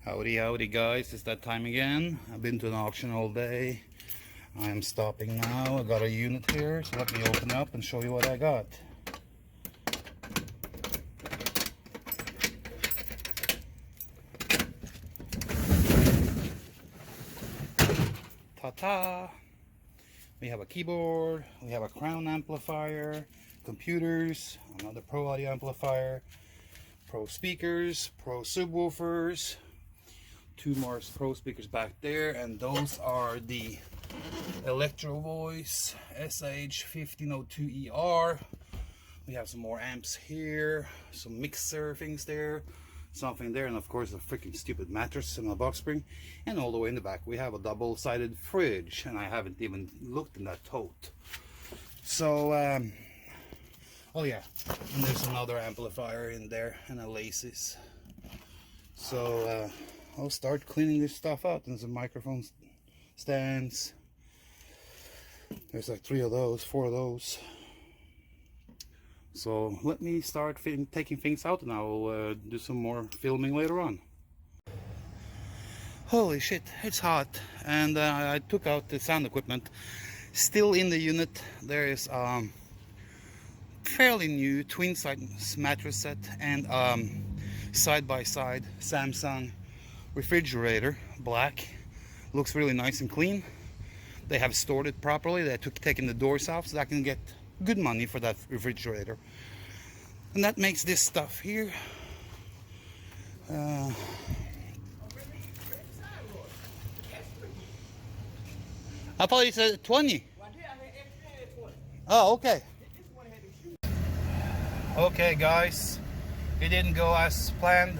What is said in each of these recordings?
Howdy, howdy guys, it's that time again. I've been to an auction all day. I am stopping now. I got a unit here, so let me open up and show you what I got. Ta-ta! We have a keyboard, we have a crown amplifier, computers, another pro audio amplifier, pro speakers, pro subwoofers, two more pro speakers back there, and those are the Electro Voice SH1502ER. We have some more amps here, some mixer things there, something there, and of course a freaking stupid mattress and a box spring. And all the way in the back we have a double-sided fridge, and I haven't even looked in that tote. So oh yeah, and there's another amplifier in there and a laces. So I'll start cleaning this stuff out. There's some microphone stands. There's like 3 of those, 4 of those. So let me start taking things out, and I'll do some more filming later on. Holy shit, it's hot. And I took out the sound equipment. Still in the unit there is fairly new twin size mattress set and side-by-side Samsung refrigerator, black. Looks really nice and clean. They have stored it properly. They took taken the doors off, so I can get good money for that refrigerator. And that makes this stuff here. I thought you said 20. Oh, okay. Okay, guys, it didn't go as planned.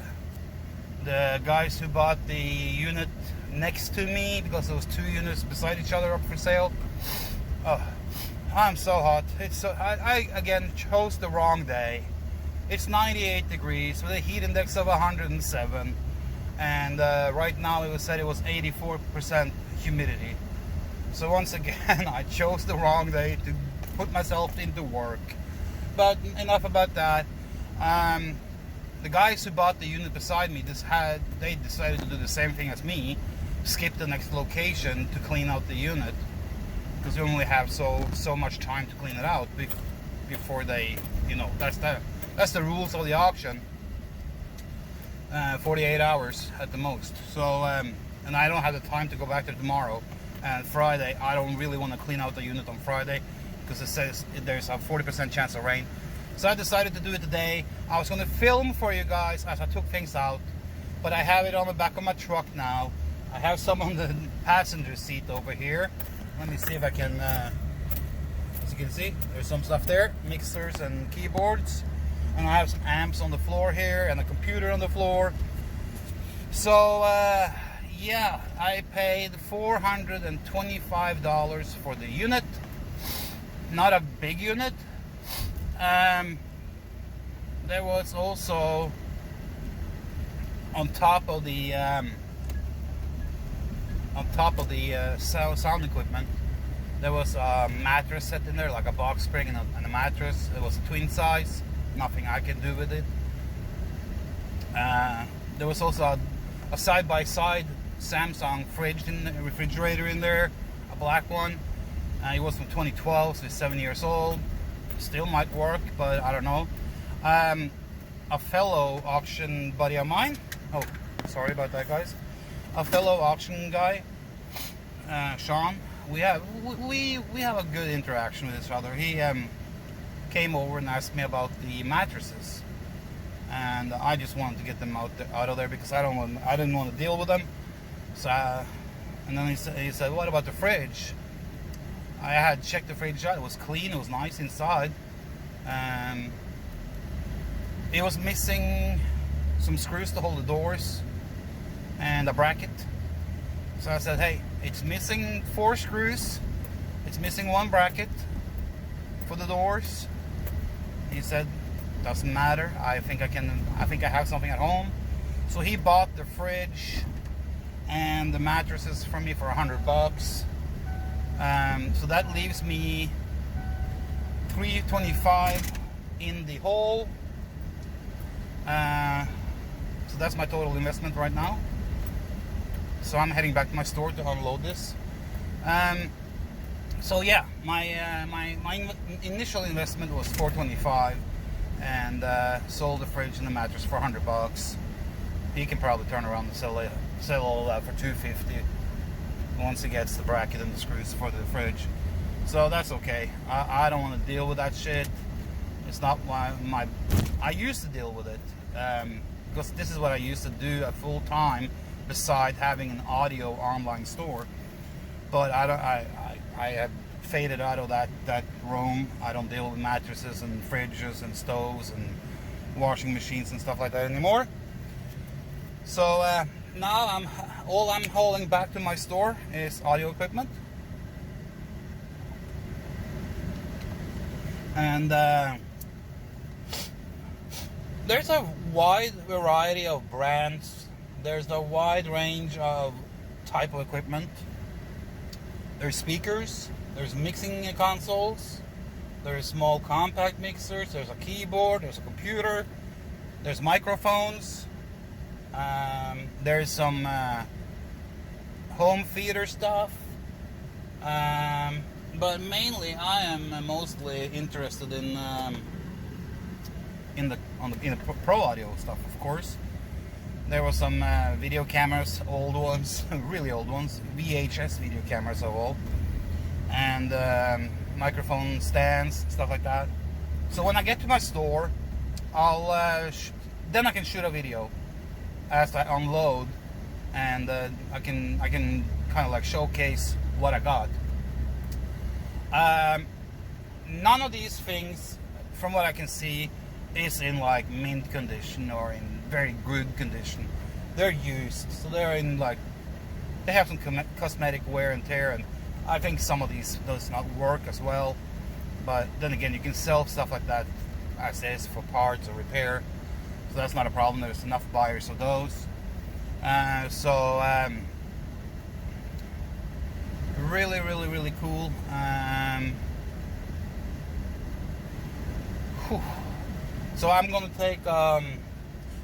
The guys who bought the unit next to me, because there was 2 units beside each other up for sale. Oh, I'm so hot. It's so, I again chose the wrong day. It's 98 degrees with a heat index of 107, and right now it was said it was 84% humidity. So once again, I chose the wrong day to put myself into work. But enough about that. The guys who bought the unit beside me they decided to do the same thing as me, skip the next location to clean out the unit, because you only have so much time to clean it out before they, you know, that's the rules of the auction. 48 hours at the most. So and I don't have the time to go back there tomorrow. And Friday, I don't really want to clean out the unit on Friday, because it says there's a 40% chance of rain. So I decided to do it today. I was going to film for you guys as I took things out, but I have it on the back of my truck now. I have some on the passenger seat over here. Let me see if I can, as you can see, there's some stuff there, mixers and keyboards. And I have some amps on the floor here and a computer on the floor. So yeah, I paid $425 for the unit. Not a big unit. There was also on top of the sound equipment, there was a mattress set in there, like a box spring and a mattress. It was twin size, nothing I can do with it. There was also a side-by-side Samsung refrigerator in there, a black one. It was from 2012, so it's 7 years old. Still might work, but I don't know. A fellow auction buddy of mine, oh, sorry about that, guys. A fellow auction guy, Sean. We have a good interaction with each other. He came over and asked me about the mattresses, and I just wanted to get them out of there because I didn't want to deal with them. So, and then he said, "What about the fridge?" I had checked the fridge out. It was clean. It was nice inside. It was missing some screws to hold the doors and a bracket. So I said, "Hey, it's missing 4 screws. It's missing 1 bracket for the doors." He said, "Doesn't matter. I think I have something at home." So he bought the fridge and the mattresses from me for $100. So that leaves me $325 in the hole. So that's my total investment right now. so I'm heading back to my store to unload this. So yeah, my initial investment was $425, and sold the fridge and the mattress for $100. He can probably turn around and sell all that for $250 once he gets the bracket and the screws for the fridge. So that's okay. I don't want to deal with that shit. It's not I used to deal with it, because this is what I used to do at full time, beside having an audio online store. But I have faded out of that realm. I don't deal with mattresses and fridges and stoves and washing machines and stuff like that anymore. So now all I'm hauling back to my store is audio equipment. And there's a wide variety of brands. There's a wide range of type of equipment. There's speakers, there's mixing consoles, there's small compact mixers, there's a keyboard, there's a computer, there's microphones, there's some home theater stuff. But mainly, I am mostly interested in the pro audio stuff, of course. There was some video cameras, old ones, really old ones, VHS video cameras of all, and microphone stands, stuff like that. So when I get to my store, I'll then I can shoot a video as I unload, and I can kind of like showcase what I got. None of these things, from what I can see, is in like mint condition or in very good condition. They're used, so they're in like, they have some cosmetic wear and tear, and I think some of these does not work as well. But then again, you can sell stuff like that as is for parts or repair, so that's not a problem. There's enough buyers of those. Really cool. So I'm gonna take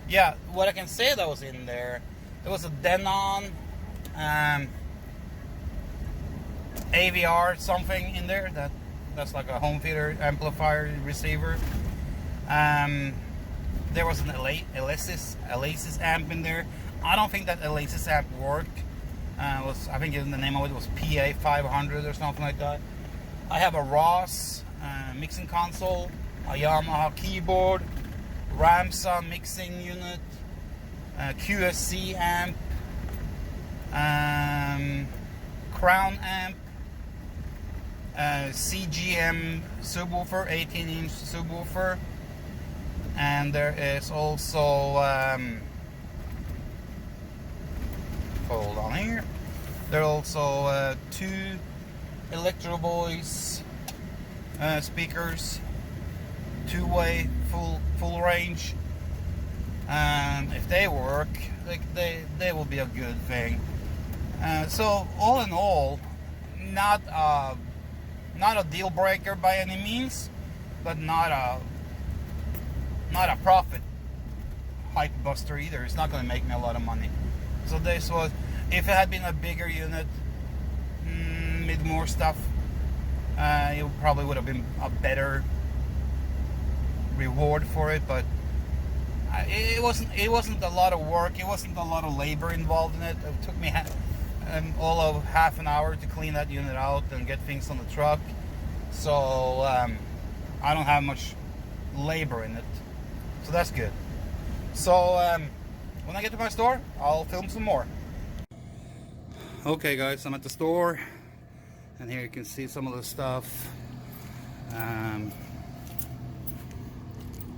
yeah, what I can say that was in there, there was a Denon AVR something in there, that's like a home theater amplifier receiver. There was an Alesis amp in there. I don't think that Alesis amp worked. I think the name of it was PA 500 or something like that. I have a Ross mixing console, a Yamaha keyboard, Ramsa mixing unit, QSC amp, Crown amp, CGM subwoofer, 18-inch subwoofer, and there is also hold on here. There are also two Electro Voice speakers, two-way, full range. If they work, they will be a good thing. So all in all, not a deal breaker by any means, but not a profit hype buster either. It's not going to make me a lot of money. So this was, if it had been a bigger unit, with more stuff, it probably would have been a better reward for it. But it wasn't a lot of work. It wasn't a lot of labor involved in it. It took me all of half an hour to clean that unit out and get things on the truck. So I don't have much labor in it. So that's good. So when I get to my store, I'll film some more. Okay guys, I'm at the store, and here you can see some of the stuff.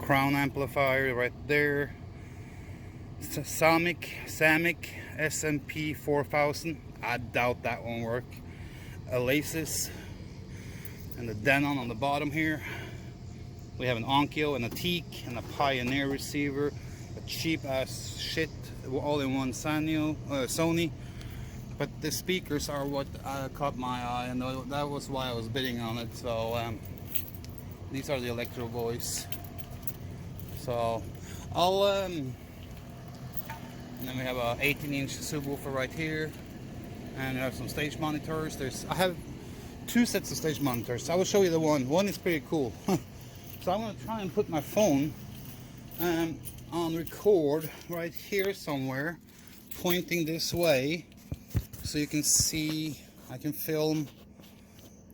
Crown amplifier right there. Samick SMP 4000. I doubt that won't work. Alesis, and the Denon on the bottom here. We have an Onkyo and a Teak and a Pioneer receiver, a cheap ass shit all-in-one Sony. But the speakers are what caught my eye, and that was why I was bidding on it. So these are the Electro Voice. So I'll And then we have a 18-inch subwoofer right here, and we have some stage monitors. I have two sets of stage monitors. I will show you the one. One is pretty cool. So I'm gonna try and put my phone on record right here somewhere, pointing this way, so you can see. I can film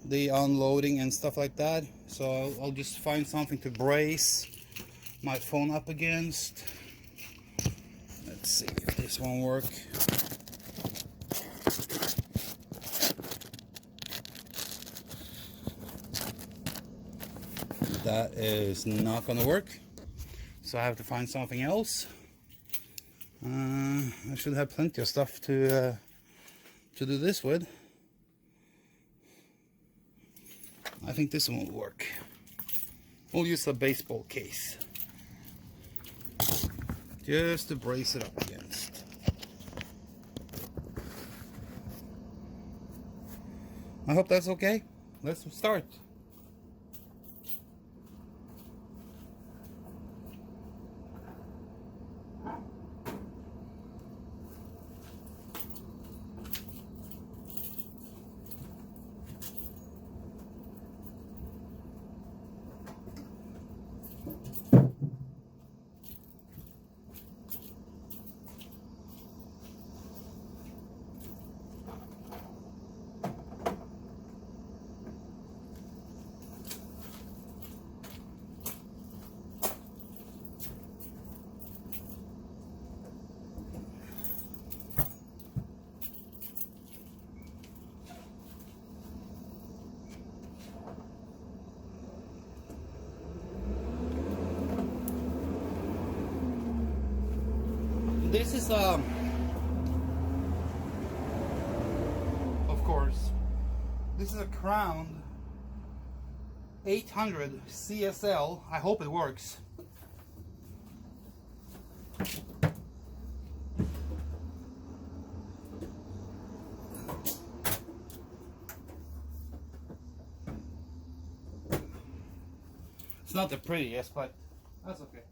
the unloading and stuff like that. So I'll just find something to brace my phone up against. Let's see if this won't work. That is not gonna work, so I have to find something else. I should have plenty of stuff to do this with. I think this one will work. We'll use a baseball case just to brace it up against. I hope that's okay. Let's start. This is of course, this is a Crown 800 CSL. I hope it works. It's not the prettiest, but that's okay.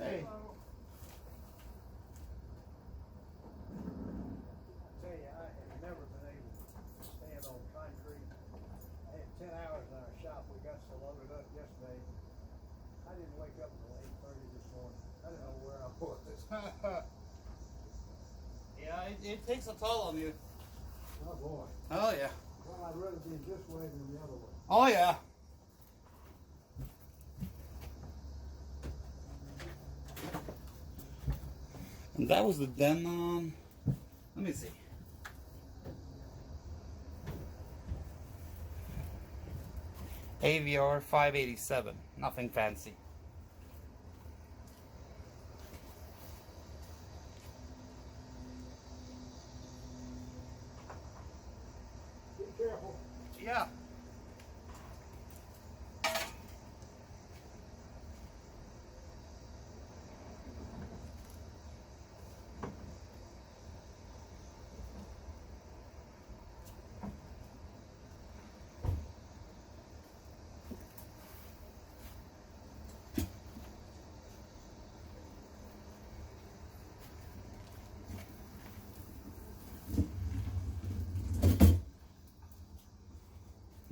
Hey. I tell you, I have never been able to stand on concrete. I had 10 hours in our shop. We got so loaded up yesterday. I didn't wake up until 8:30 this morning. I didn't know where I was. Yeah, it takes a toll on you. Oh boy. Oh yeah. Well, I'd rather be this way than the other way. Oh yeah. And that was the Denon. Let me see. AVR 587. Nothing fancy. Be careful. Yeah.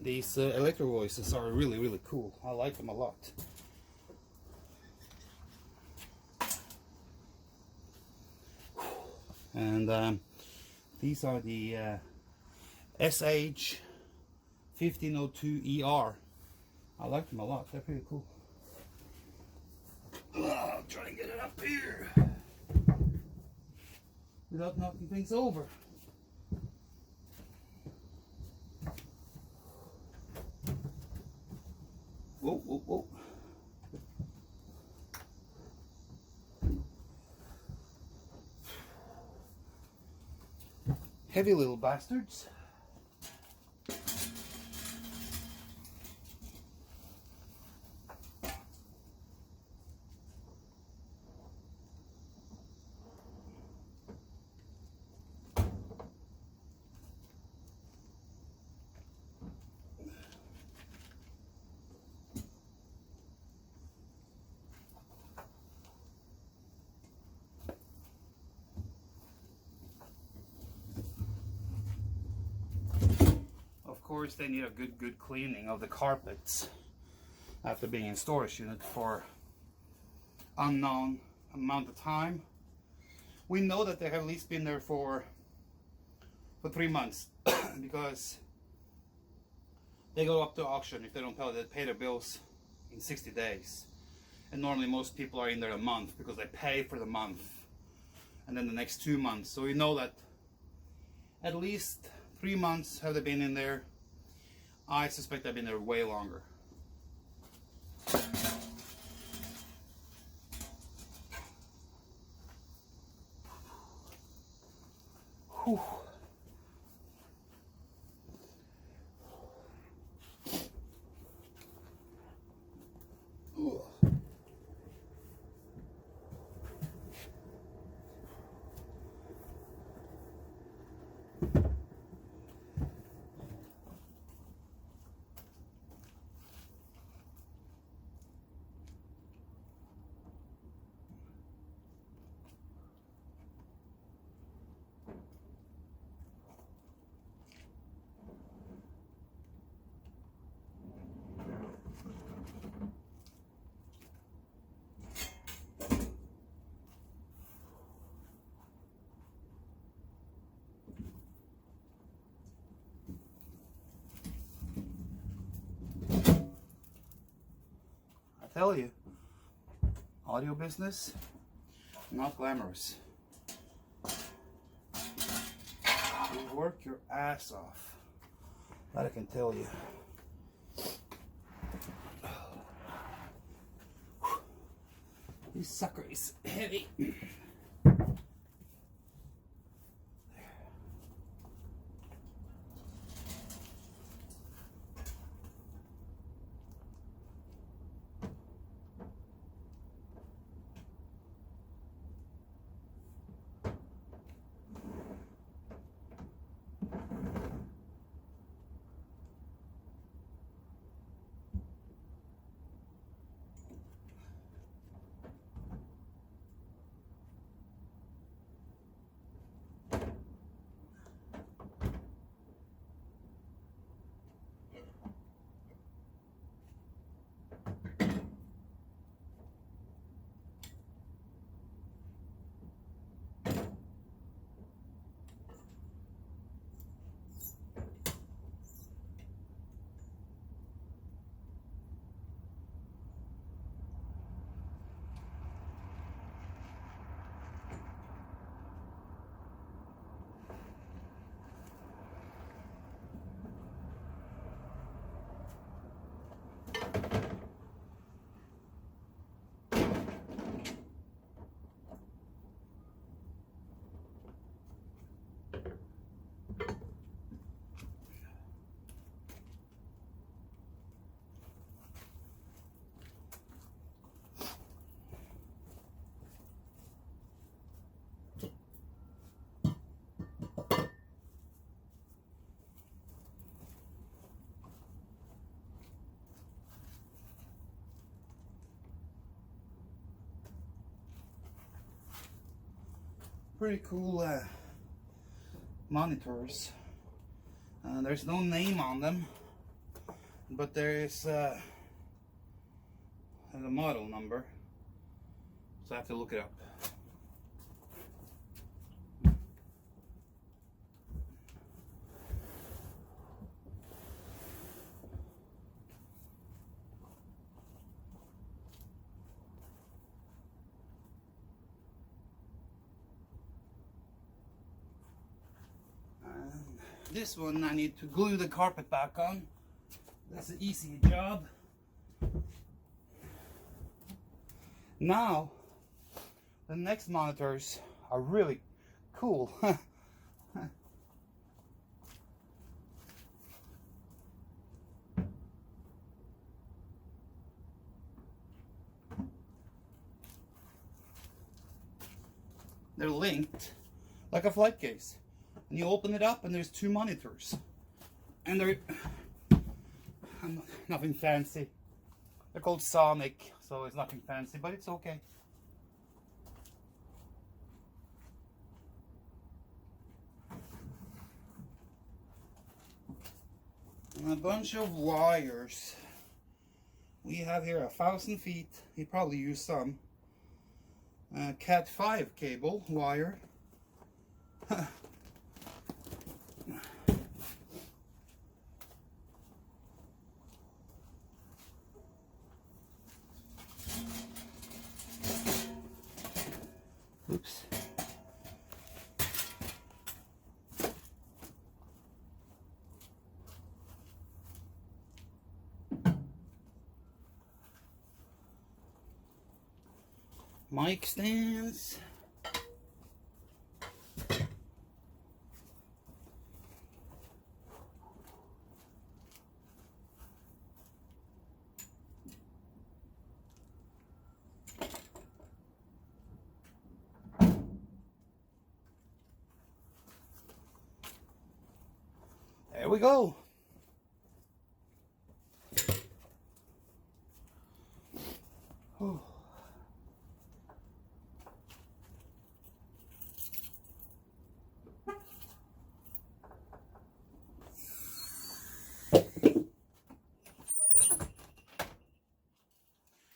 These electro voices are really, really cool. I like them a lot. And these are the SH 1502 ER. I like them a lot. They're pretty cool. I'll try and get it up here without knocking things over. Whoa, whoa, whoa. Heavy little bastards. Of course, they need a good cleaning of the carpets after being in storage unit for unknown amount of time. We know that they have at least been there for 3 months because they go up to auction if they don't pay their bills in 60 days. And normally most people are in there a month because they pay for the month and then the next 2 months. So we know that at least 3 months have they been in there. I suspect they've been there way longer. Whew. Tell you, audio business, not glamorous. You work your ass off. That I can tell you. This sucker is heavy. Pretty cool monitors. There's no name on them, but there is a model number, so I have to look it up. This one I need to glue the carpet back on. That's an easy job. Now, the next monitors are really cool. They're linked like a flight case. And you open it up and there's two monitors. And they're nothing fancy. They're called Sonic, so it's nothing fancy, but it's okay. And a bunch of wires. We have here 1,000 feet. You probably use some. Cat 5 cable wire. Oops. Mic stands. There we go. Oh.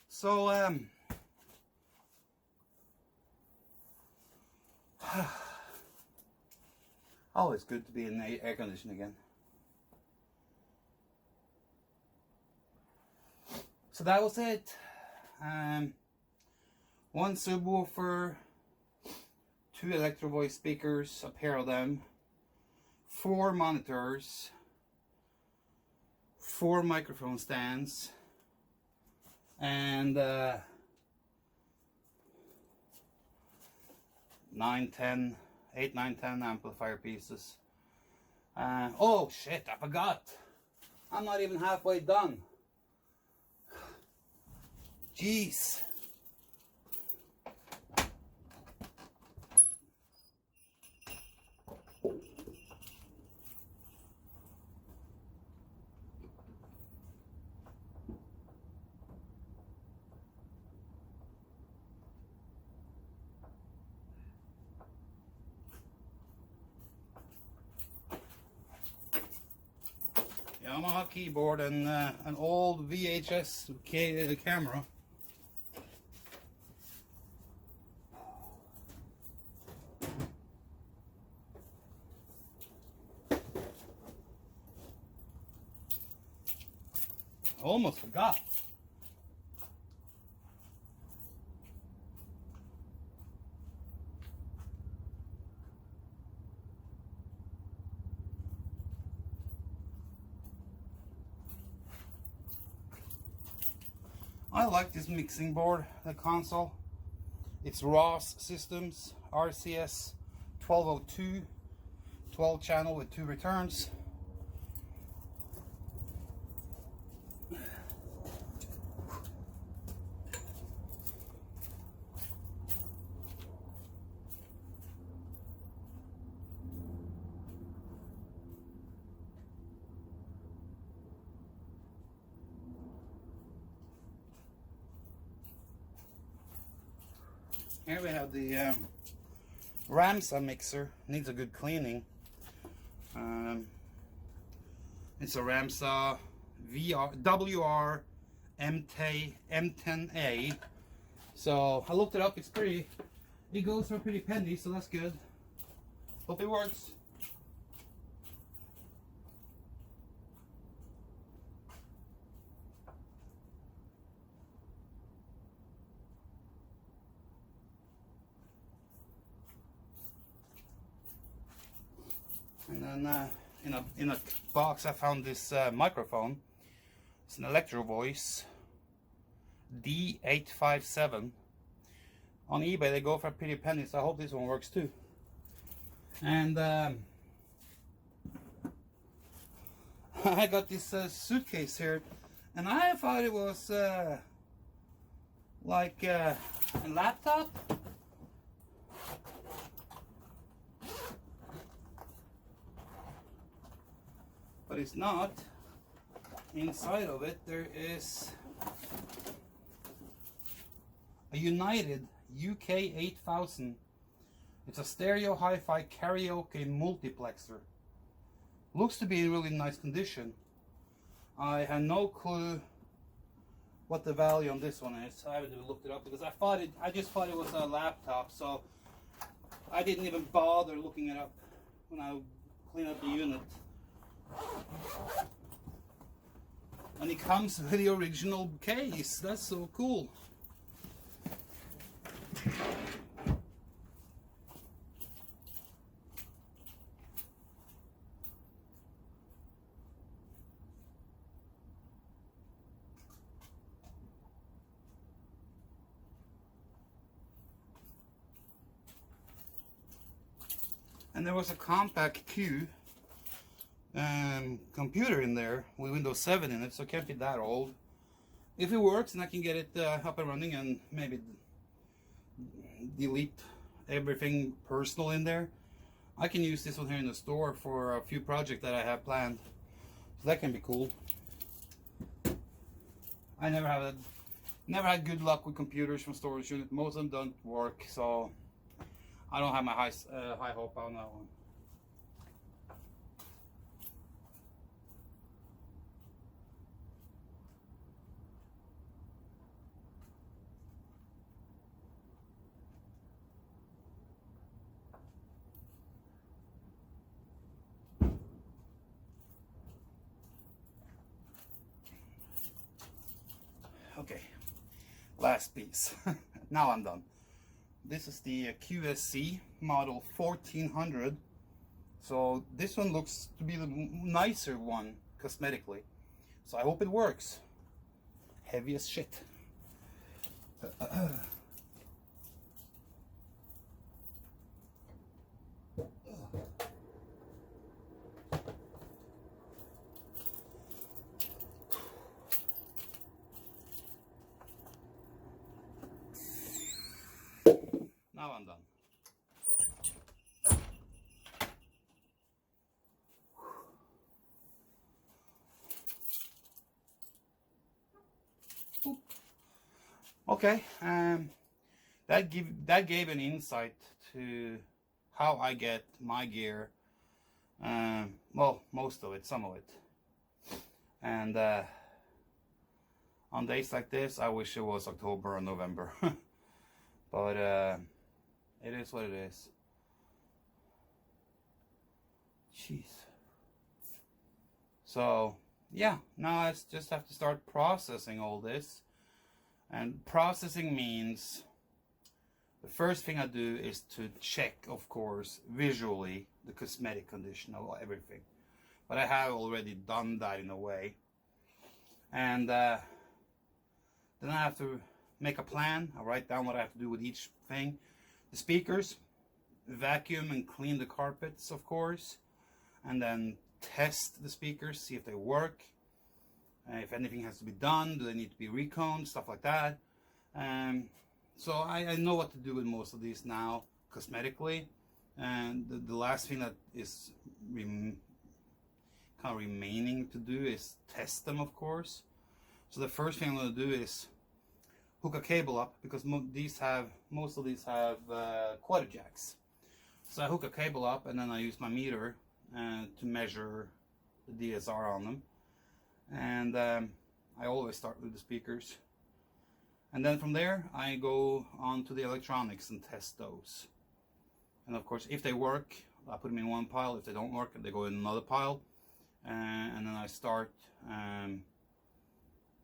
So, always good to be in the air conditioning again. So that was it. One subwoofer, 2 electro voice speakers, a pair of them, 4 monitors, 4 microphone stands, and 8, 9, 10 amplifier pieces. Oh shit, I forgot. I'm not even halfway done. Jeez. Yamaha keyboard and an old VHS camera. Almost forgot. I like this mixing board, the console. It's Ross Systems RCS 1202, 12 channel with 2 returns. Here we have the Ramsa mixer. Needs a good cleaning. It's a Ramsa WR M10A. So I looked it up. It goes for a pretty penny, so that's good. Hope it works. And then in a box I found this microphone. It's an Electro Voice D857. On eBay they go for a pretty penny, so I hope this one works too. And I got this suitcase here, and I thought it was like a laptop. But it's not. Inside of it there is a United UK 8000. It's a stereo hi-fi karaoke multiplexer. Looks to be in really nice condition. I had no clue what the value on this one is. I haven't even looked it up because I just thought it was a laptop, so I didn't even bother looking it up when I cleaned up the unit. And it comes with the original case. That's so cool. And there was a compact Q computer in there with Windows 7 in it, so it can't be that old. If it works and I can get it up and running and maybe delete everything personal in there, I can use this one here in the store for a few projects that I have planned. So that can be cool. I never had good luck with computers from storage unit. Most of them don't work, so I don't have my high hope on that one. Okay, last piece. Now I'm done. This is the QSC model 1400. So this one looks to be the nicer one cosmetically. So I hope it works. Heavy as shit. Now I'm done. Okay, that gave an insight to how I get my gear. Well, most of it, some of it. And on days like this, I wish it was October or November. But it is what it is. Jeez. So yeah, now I just have to start processing all this. And processing means the first thing I do is to check, of course, visually the cosmetic condition of everything. But I have already done that in a way. And then I have to make a plan. I write down what I have to do with each thing. The speakers, vacuum and clean the carpets, of course, and then test the speakers, see if they work, if anything has to be done, do they need to be reconed, stuff like that. So I know what to do with most of these now cosmetically. And the last thing that is kind of remaining to do is test them, of course. So the first thing I'm going to do is hook a cable up, because most of these have quarter jacks. So I hook a cable up and then I use my meter to measure the DSR on them. And I always start with the speakers. And then from there I go on to the electronics and test those. And of course, if they work, I put them in one pile. If they don't work, they go in another pile. And then I start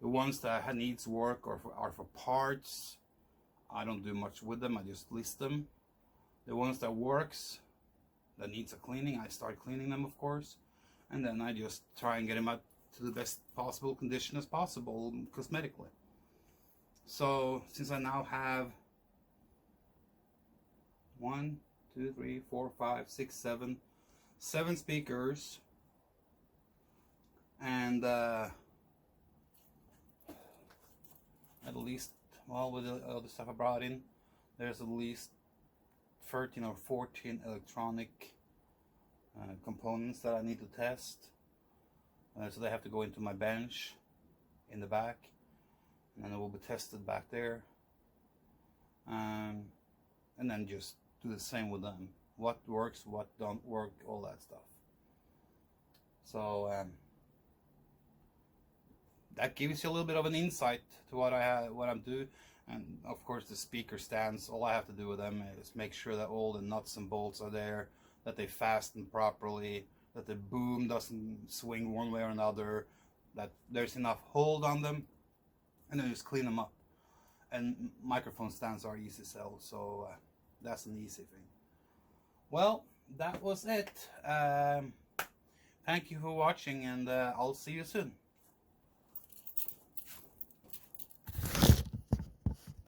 the ones that needs work or are for parts. I don't do much with them, I just list them. The ones that works, that needs a cleaning, I start cleaning them, of course. and then I just try and get them out to the best possible condition as possible cosmetically. So since I now have 1, 2, 3, 4, 5, 6, 7 speakers, and at least, well, with the other stuff I brought in, there's at least 13 or 14 electronic components that I need to test. So they have to go into my bench in the back, and then it will be tested back there, and then just do the same with them. What works, what don't work, all that stuff. So that gives you a little bit of an insight to what I'm doing. And of course the speaker stands, all I have to do with them is make sure that all the nuts and bolts are there, that they fasten properly, that the boom doesn't swing one way or another, that there's enough hold on them, and then just clean them up. And microphone stands are easy to sell, so that's an easy thing. Well, that was it. Thank you for watching, and I'll see you soon.